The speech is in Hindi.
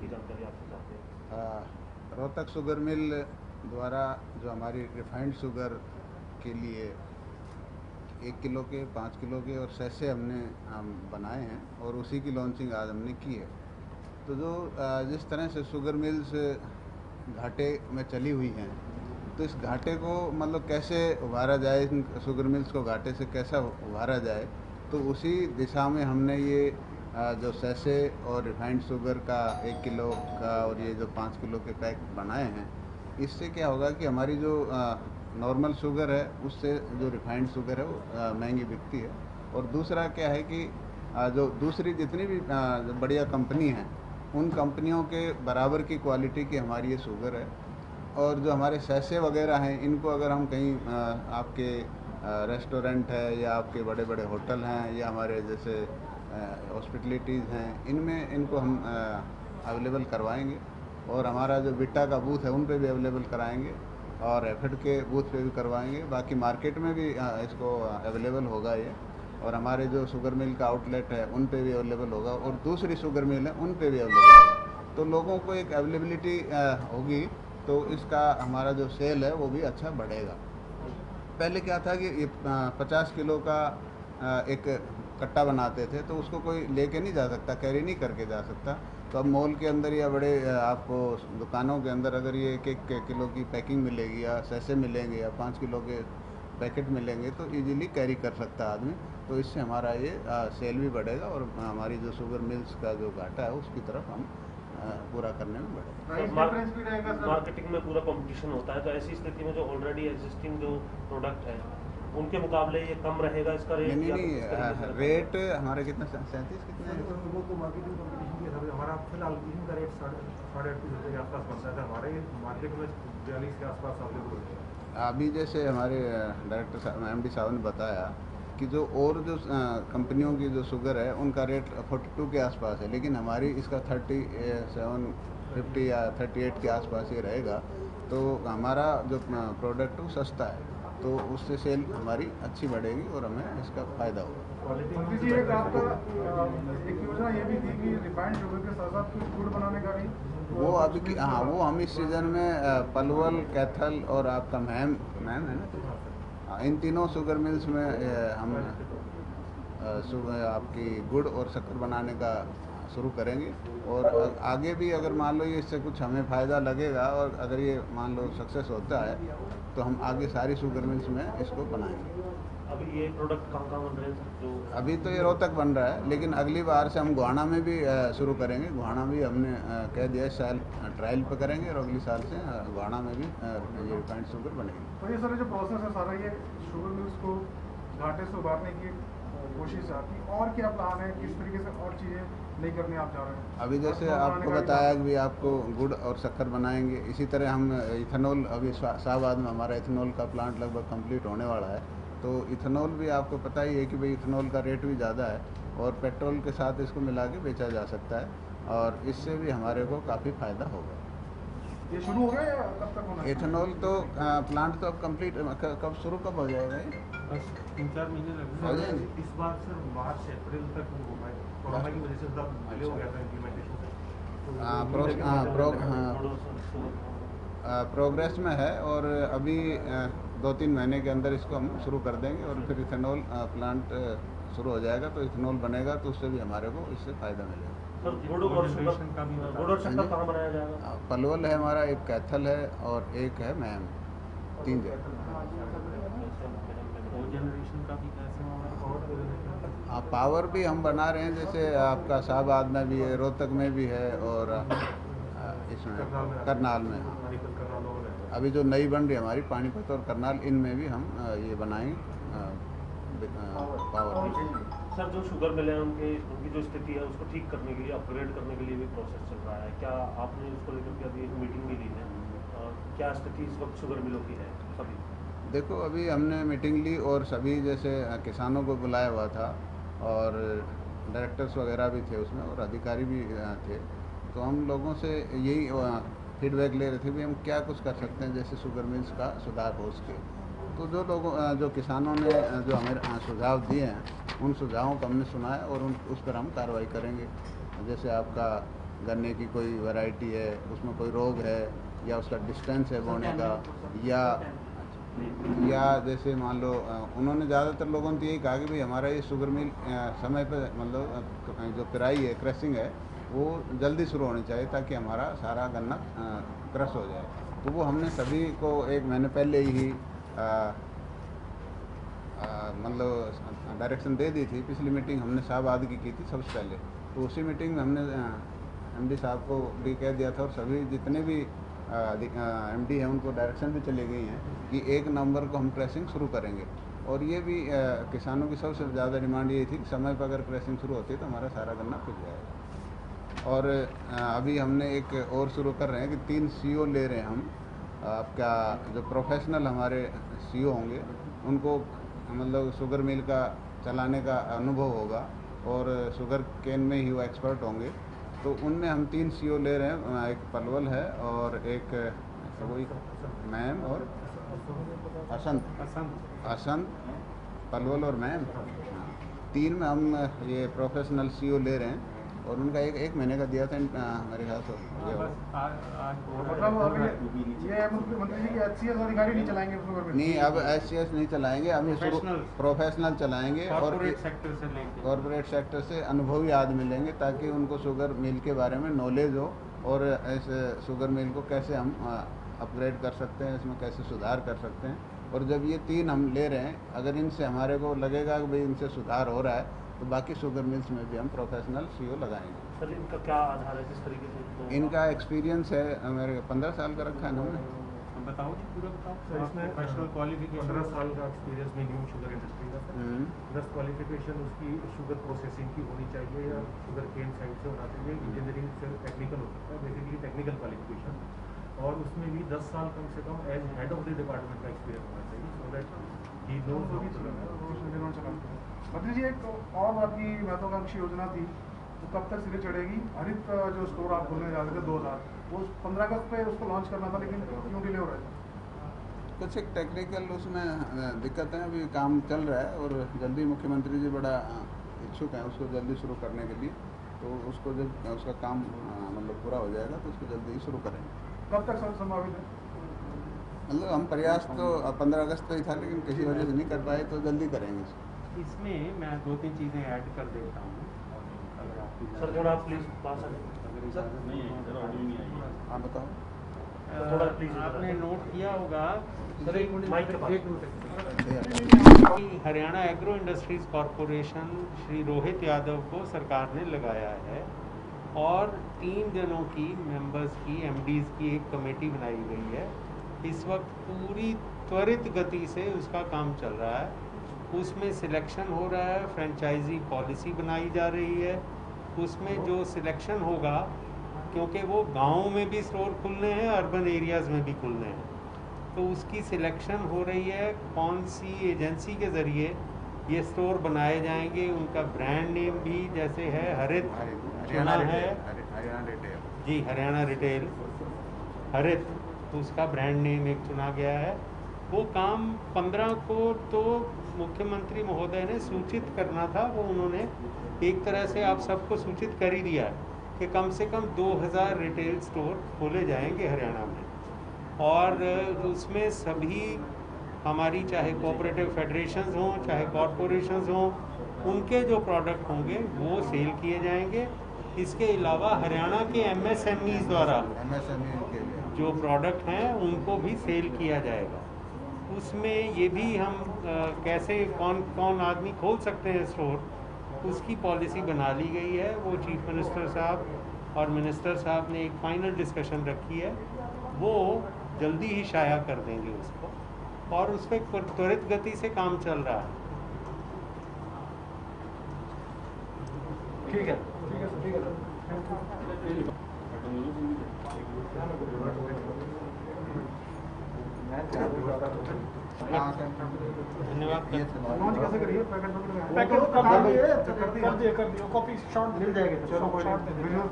की जानकारी आपसे चाहते हैं। रोहतक शुगर मिल द्वारा जो हमारी रिफाइंड शुगर के लिए 1 किलो के, 5 किलो के और सैसे हमने बनाए हैं और उसी की लॉन्चिंग आज हमने की है। तो जो जिस तरह से शुगर मिल्स घाटे में चली हुई हैं, तो इस घाटे को मतलब कैसे उभारा जाए, इन शुगर मिल्स को घाटे से कैसा उभारा जाए, तो उसी दिशा में हमने ये जो सैसे और रिफाइंड शुगर का 1 किलो का और ये जो 5 किलो के पैक बनाए हैं, इससे क्या होगा कि हमारी जो नॉर्मल शुगर है उससे जो रिफाइंड शुगर है वो महंगी बिकती है। और दूसरा क्या है कि जो दूसरी जितनी भी जो बढ़िया कंपनी हैं, उन कंपनियों के बराबर की क्वालिटी की हमारी ये शुगर है। और जो हमारे सैसे वगैरह हैं, इनको अगर हम कहीं आपके रेस्टोरेंट है या आपके बड़े बड़े होटल हैं या हमारे जैसे हॉस्पिटलिटीज़ हैं, इनमें इनको हम अवेलेबल करवाएंगे। और हमारा जो बिट्टा का बूथ है उन पे भी अवेलेबल कराएंगे और एफेड के बूथ पे भी करवाएंगे। बाकी मार्केट में भी इसको अवेलेबल होगा ये। और हमारे जो शुगर मिल का आउटलेट है उन पे भी अवेलेबल होगा और दूसरी शुगर मिल है उन पे भी अवेलेबल होगा। तो लोगों को एक अवेलेबिलिटी होगी, तो इसका हमारा जो सेल है वो भी अच्छा बढ़ेगा। पहले क्या था कि ये 50 किलो का एक कट्टा बनाते थे, तो उसको कोई लेके नहीं जा सकता, कैरी नहीं करके जा सकता। तो अब मॉल के अंदर या बड़े आपको दुकानों के अंदर अगर ये 1-1 किलो की पैकिंग मिलेगी या सैसे मिलेंगे या 5 किलो के पैकेट मिलेंगे, तो इजीली कैरी कर सकता है आदमी। तो इससे हमारा ये सेल भी बढ़ेगा और हमारी जो शुगर मिल्स का जो घाटा है उसकी तरफ हम पूरा करने में बढ़ेगा। मार्केटिंग में पूरा कंपटीशन होता है, तो ऐसी स्थिति में जो ऑलरेडी एग्जिस्टिंग जो प्रोडक्ट है उनके मुकाबले ये कम रहेगा इसका रेट? नहीं, रेट हमारे कितना 37 कितने हैं? वो तो मार्केटिंग कंपटीशन के हिसाब से हमारा फिलहाल इनका रेट 38.5 के आसपास बनता है, हमारे मार्केट में 42 के आसपास अवेलेबल होता है। अभी जैसे हमारे डायरेक्टर साहब MD साहब ने बताया कि जो और जो कंपनियों की जो शुगर है उनका रेट 42 के आसपास है, लेकिन हमारी इसका 37, 50 या 38 के आसपास ही रहेगा। तो हमारा जो प्रोडक्ट है वो सस्ता है, तो उससे सेल हमारी अच्छी बढ़ेगी और हमें इसका फ़ायदा होगा। एक आपका एक योजना ये भी थी कि रिफाइंड शुगर के साथ साथ कुछ गुड़ बनाने का भी वो अभी की वो हम इस सीज़न में पलवल, कैथल और आपका मैम है ना, इन तीनों शुगर मिल्स में हम आपकी गुड़ और शक्कर बनाने का शुरू करेंगे। और आगे भी अगर मान लो ये इससे कुछ हमें फ़ायदा लगेगा और अगर ये मान लो सक्सेस होता है, तो हम आगे सारी शुगर मिल्स में इसको बनाएंगे। अभी ये प्रोडक्ट कहाँ बन रहे हैं जो? अभी तो ये रोहतक बन रहा है, लेकिन अगली बार से हम गोहाना में भी शुरू करेंगे। गोहाना भी हमने कह दिया इस साल ट्रायल पे करेंगे और अगली साल से गोहाना में भी ये रिफाइंड शुगर बनेगी। तो ये सर जो प्रोसेस है सारा, ये शुगर मिल्स को घाटे से उबारने की कोशिश है आपकी, और क्या प्लान है, किस तरीके से और चीज़ें नहीं करने आप जा रहे हैं? अभी जैसे आपको बताया कि आपको गुड़ और शक्कर बनाएंगे, इसी तरह हम इथेनॉल, अभी शाहबाद में हमारा इथेनॉल का प्लांट लगभग कंप्लीट होने वाला है। तो इथेनॉल भी आपको पता ही है कि भाई इथेनॉल का रेट भी ज़्यादा है और पेट्रोल के साथ इसको मिला के बेचा जा सकता है और इससे भी हमारे को काफ़ी फ़ायदा होगा। ये शुरू हो गया या कब तक होना है? इथेनॉल तो प्लांट तो अब कंप्लीट कब शुरू कब हो जाएगा ये? बस 3-4 महीने हो लगेंगे। जाएंगे। इस बार सर मार्च अप्रैल तक हो पाए, कोरोना की वजह से थोड़ा डिले हो गया था इम्प्लीमेंटेशन से। प्रोग्रेस में है और अभी 2-3 महीने के अंदर इसको हम शुरू कर देंगे और फिर इथेनॉल प्लांट शुरू हो जाएगा। तो इथेनॉल बनेगा तो उससे भी हमारे को इससे फ़ायदा मिलेगा। सर गुड़ और शक्कर कहाँ बनाया जाएगा? पलवल है हमारा, एक कैथल है और एक है मैम, 3 जगह। जनरेशन का भी कैसे होगा? पावर भी हम बना रहे हैं, जैसे आपका शाहबाद में भी है, रोहतक में भी है और इसमें करनाल में। अभी जो नई बन रही है हमारी पानीपत और करनाल, इनमें भी हम ये बनाएंगे पावर। सर जो शुगर मिल है उनकी जो स्थिति है उसको ठीक करने के लिए, अपग्रेड करने के लिए भी प्रोसेस चल रहा है, क्या आपने उसको लेकर के अभी एक मीटिंग भी ली है? क्या स्थिति इस वक्त शुगर मिलों की है सभी? देखो, अभी हमने मीटिंग ली और सभी जैसे किसानों को बुलाया हुआ था और डायरेक्टर्स वगैरह भी थे उसमें और अधिकारी भी थे। तो हम लोगों से यही फीडबैक ले रहे थे कि हम क्या कुछ कर सकते हैं जैसे शुगर मिल्स का सुधार हो सके। तो जो किसानों ने जो हमें सुझाव दिए हैं, उन सुझावों को हमने सुना है और उस पर हम कार्रवाई करेंगे। जैसे आपका गन्ने की कोई वैरायटी है, उसमें कोई रोग है या उसका डिस्टेंस है बोने का, या जैसे मान लो उन्होंने ज़्यादातर लोगों ने तो यही कहा कि भाई हमारा ये शुगर मिल समय पर मतलब जो पेराई है, क्रशिंग है, वो जल्दी शुरू होनी चाहिए ताकि हमारा सारा गन्ना क्रश हो जाए। तो वो हमने सभी को 1 महीने पहले ही मतलब डायरेक्शन दे दी थी। पिछली मीटिंग हमने शाहबाद की थी सबसे पहले, तो उसी मीटिंग में हमने एमडी साहब को भी कह दिया था और सभी जितने भी एमडी हैं उनको डायरेक्शन भी चली गई हैं कि 1 नवंबर को हम क्रशिंग शुरू करेंगे। और ये भी किसानों की सबसे ज़्यादा डिमांड ये थी कि समय पर अगर क्रशिंग शुरू होती है तो हमारा सारा गन्ना पिस जाएगा। और अभी हमने एक और शुरू कर रहे हैं कि 3 सीओ ले रहे हैं हम। आपका जो प्रोफेशनल हमारे सीओ होंगे उनको मतलब शुगर मिल का चलाने का अनुभव होगा और शुगर केन में ही वो एक्सपर्ट होंगे। तो उनमें हम 3 सीओ ले रहे हैं, एक पलवल है और एक वही मैम और असंत, पलवल और मैम, 3 में हम ये प्रोफेशनल सीओ ले रहे हैं और उनका एक महीने का दिया था मेरे ख्याल से। मतलब ये मुख्यमंत्री जी के एचसीएस अधिकारी नहीं चलाएंगे शुगर मिल? नहीं, अब एचसीएस नहीं चलाएंगे, हम प्रोफेशनल चलाएंगे और कॉर्पोरेट सेक्टर से अनुभवी आदमी लेंगे ताकि उनको शुगर मिल के बारे में नॉलेज हो और ऐसे शुगर मिल को कैसे हम अपग्रेड कर सकते हैं, इसमें कैसे सुधार कर सकते हैं। और जब ये 3 हम ले रहे हैं, अगर इनसे हमारे को लगेगा कि भाई इनसे सुधार हो रहा है तो बाकी शुगर मिल्स में भी हम प्रोफेशनल सीओ लगाएंगे। सर इनका क्या आधार है, किस तरीके से तो इनका एक्सपीरियंस है, मेरे 15 साल का रखा है ना हमने। बताओ जी पूरा बताओ। सर इसमें प्रोफेशनल क्वालिफिकेशन 15 साल का एक्सपीरियंस मिनिमम शुगर इंडस्ट्री का सर। प्लस क्वालिफिकेशन उसकी शुगर प्रोसेसिंग की होनी चाहिए या शुगर केन साइड से होना चाहिए। इंजीनियरिंग से टेक्निकल हो सकता है, बेसिकली टेक्निकल क्वालिफिकेशन, और उसमें भी 10 साल कम से कम as head of the department का एक्सपीरियंस होना चाहिए सो दैट ही नोज। मंत्री जी एक और आपकी महत्वाकांक्षी योजना थी, तो कब तक सिरे चढ़ेगी? हरित जो स्टोर आप खोलने जा रहे थे 2000, वो 15 अगस्त पे उसको लॉन्च करना था, लेकिन क्यों डिले हो रहा है? कुछ एक टेक्निकल उसमें दिक्कत है, अभी काम चल रहा है और जल्दी मुख्यमंत्री जी बड़ा इच्छुक हैं उसको जल्दी शुरू करने के लिए। तो उसको जब उसका काम मतलब पूरा हो जाएगा तो उसको जल्दी ही शुरू करेंगे। कब तक संभावित है? मतलब हम प्रयास तो 15 अगस्त पे ही था, लेकिन किसी वजह से नहीं कर पाए तो जल्दी करेंगे। इसमें मैं 2-3 चीज़ें ऐड कर देता हूँ अगर आपकी सर थोड़ा प्लीज पास आ हाँ बताओ। थोड़ा प्लीज आपने नोट किया होगा सर, एक मिनट माइक के पास। कि Haryana agro industries corporation Shri Rohit Yadav को सरकार ने लगाया है और 3 जनों की मेंबर्स की एमडीज की एक कमेटी बनाई गई है। इस वक्त पूरी त्वरित गति से उसका काम चल रहा है। उसमें सिलेक्शन हो रहा है, फ्रेंचाइजी पॉलिसी बनाई जा रही है। उसमें जो सिलेक्शन होगा, क्योंकि वो गाँव में भी स्टोर खुलने हैं, अर्बन एरियाज़ में भी खुलने हैं, तो उसकी सिलेक्शन हो रही है कौन सी एजेंसी के ज़रिए ये स्टोर बनाए जाएंगे। उनका ब्रांड नेम भी जैसे है हरित चुना है जी, हरियाणा रिटेल हरित, तो उसका ब्रांड नेम एक चुना गया है। वो काम 15 को तो मुख्यमंत्री महोदय ने सूचित करना था, वो उन्होंने एक तरह से आप सबको सूचित कर ही दिया है कि कम से कम 2000 रिटेल स्टोर खोले जाएंगे हरियाणा में। और उसमें सभी हमारी चाहे कोऑपरेटिव फेडरेशंस हों चाहे कॉरपोरेशंस हों, उनके जो प्रोडक्ट होंगे वो सेल किए जाएंगे। इसके अलावा हरियाणा के एमएसएमईज द्वारा जो प्रोडक्ट हैं उनको भी सेल किया जाएगा। उसमें ये भी हम कैसे कौन आदमी खोल सकते हैं स्टोर, उसकी पॉलिसी बना ली गई है। वो चीफ मिनिस्टर साहब और मिनिस्टर साहब ने एक फाइनल डिस्कशन रखी है, वो जल्दी ही शाया कर देंगे उसको, और उस पर त्वरित गति से काम चल रहा है। ठीक है, ठीक है, ठीक है। धन्यवाद। लॉन्च कैसे करिए? पैकेट कर दिए, कॉपी शॉट मिल जाएगा।